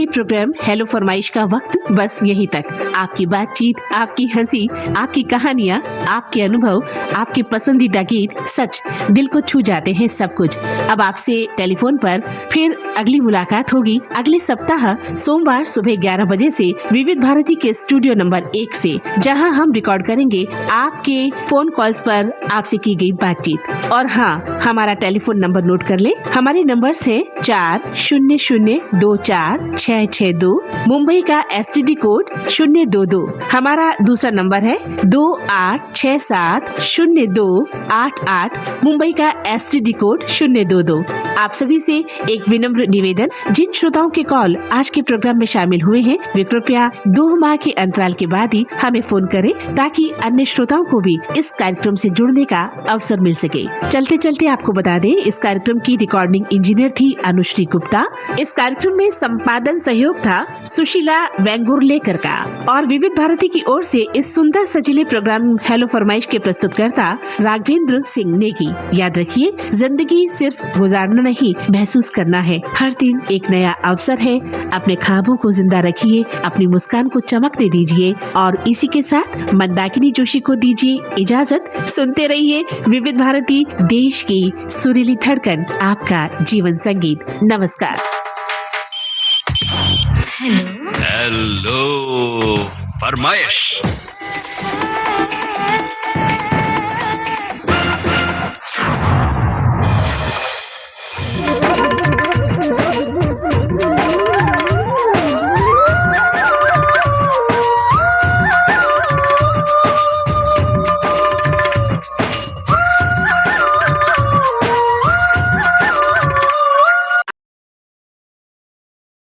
ये प्रोग्राम हेलो फरमाइश का वक्त बस यहीं तक। आपकी बातचीत, आपकी हंसी, आपकी कहानियाँ, आपके अनुभव, आपके पसंदीदा गीत सच दिल को छू जाते हैं सब कुछ। अब आपसे टेलीफोन पर फिर अगली मुलाकात होगी अगले सप्ताह सोमवार सुबह 11 बजे से विविध भारती के स्टूडियो नंबर 1 से, जहां हम रिकॉर्ड करेंगे आपके फोन कॉल्स पर आपसे की गई बातचीत। और हाँ, हमारा टेलीफोन नंबर नोट कर ले। हमारे नंबर्स है 40024662, मुंबई का STD कोड 022। हमारा दूसरा नंबर है 28670288, मुंबई का STD कोड 022। आप सभी से एक विनम्र निवेदन, जिन श्रोताओं के कॉल आज के प्रोग्राम में शामिल हुए हैं वे कृपया 2 माह के अंतराल के बाद ही हमें फोन करें, ताकि अन्य श्रोताओं को भी इस कार्यक्रम से जुड़ने का अवसर मिल सके। चलते चलते आपको बता दें, इस कार्यक्रम की रिकॉर्डिंग इंजीनियर थी अनुश्री गुप्ता। इस कार्यक्रम में संपादन सहयोग था सुशीला वेंगुर्लेकर का। और विविध भारती की ओर से इस सुंदर सजीले प्रोग्राम हेलो फरमाइश के प्रस्तुतकर्ता राघवेंद्र सिंह नेगी। याद रखिए, जिंदगी सिर्फ गुजारना नहीं, महसूस करना है। हर दिन एक नया अवसर है। अपने ख्वाबों को जिंदा रखिए, अपनी मुस्कान को चमकने दीजिए। और इसी के साथ मंदाकिनी जोशी को दीजिए इजाजत। सुनते रहिए विविध भारती, देश की सुरीली धड़कन, आपका जीवन संगीत। नमस्कार। हेलो फरमाइश।